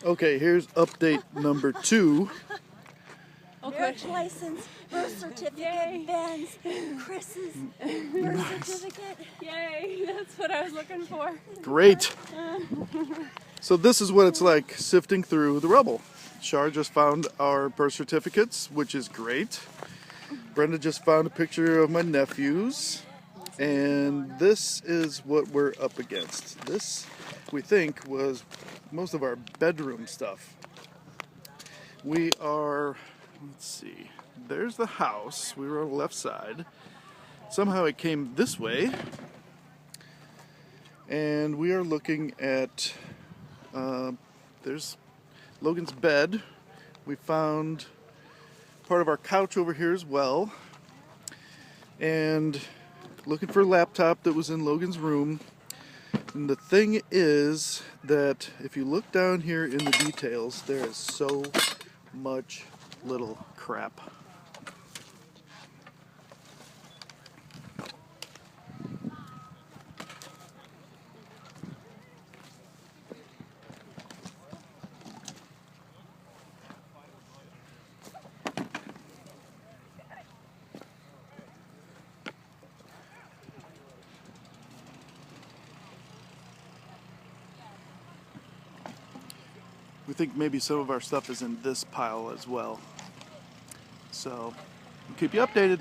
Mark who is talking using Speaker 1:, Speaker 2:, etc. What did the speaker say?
Speaker 1: Okay, here's update number 2.
Speaker 2: Marriage license, birth certificate, Ben's, Chris's birth certificate.
Speaker 3: Yay, that's what I was looking for.
Speaker 1: Great. So this is what it's like sifting through the rubble. Char just found our birth certificates, which is great. Brenda just found a picture of my nephews. And this is what we're up against. This, we think, was most of our bedroom stuff. We are, let's see, there's the house. We were on the left side. Somehow it came this way. And we are looking at, there's Logan's bed. We found part of our couch over here as well. And looking for a laptop that was in Logan's room. And the thing is that if you look down here in the details, there is so much little crap. We think maybe some of our stuff is in this pile as well. So, we'll keep you updated.